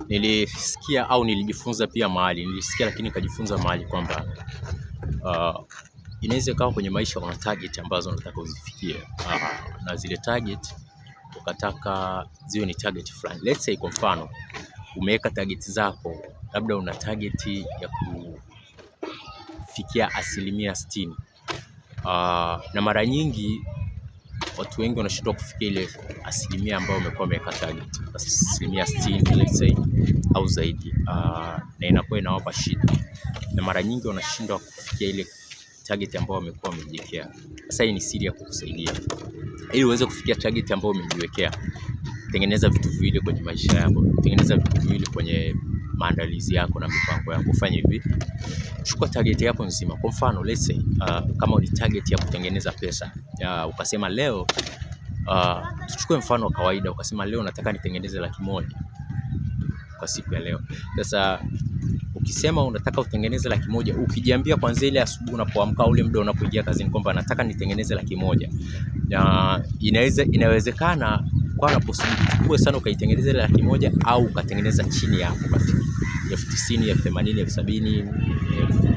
nilisikia au nilijifunza pia mahali, lakini nikajifunza mahali kwamba inaweza ikawa kwenye maisha kuna target ambazo unataka uzifikie, na zile target ukataka ziwe ni target fulani. Let's say kwa mfano umeweka target zako, labda una target ya kufikia 60%, na mara nyingi watu wengi wanashindwa kufikia ile 60% ambayo umekuwa umeweka target, 60% let's say au zaidi, na inakuwa inawapa shida, na mara nyingi wanashindwa kufikia ile target ambayo wamekuwa wamejiwekea. Sasa hii ni siri ya kukusaidia ili uweze kufikia target ambayo umejiwekea. Tengeneza vitu viwili kwenye maisha yako, tengeneza vitu viwili kwenye maandalizi yako na mipango yako. Fanya hivi, chukua target yako nzima. Kwa mfano let's say kama ni target ya kutengeneza pesa, ukasema leo, tuchukue mfano wa kawaida, ukasema leo nataka nitengeneze 100,000 kwa siku ya leo. Sasa ukisema unataka utengeneze 100,000, ukijiambia kwanza ile asubuhi unapoamka, ule muda unapoingia kazini kwamba nataka nitengeneze 100,000, na inawezekana kwa na possibility kubwa sana ukaitengeneza 100,000 au ukatengeneza chini hapo, basi 90,000, 80,000, 70,000,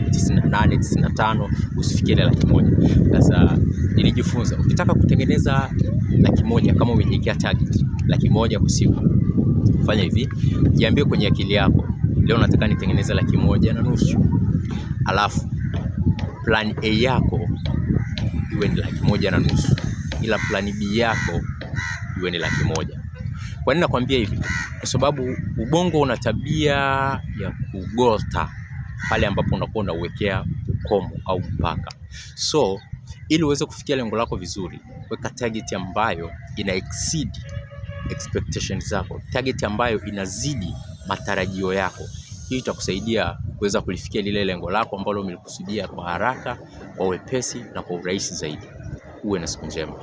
98,000, 95,000, usifikie 100,000. Sasa nilijifunza ukitaka kutengeneza 100,000 kama umejiwekea target 100,000 kwa siku, fanya hivi, jiambie kwenye akili yako, leo nataka nitengeneze 1,500,000. Alafu plan A yako iwe ni 1,500,000, ila plan B yako iwe ni 100,000. Kwa nini nakwambia hivi? Kwa sababu ubongo una tabia ya kugota pale ambapo unakuwa unauwekea ukomo au mpaka. So ili uweze kufikia lengo lako vizuri, weka target ambayo ina exceed expectations zako, target ambayo inazidi matarajio yako. Hii itakusaidia kuweza kulifikia lile lengo lako ambalo umelikusudia kwa haraka, kwa wepesi na kwa urahisi zaidi. Uwe na siku njema.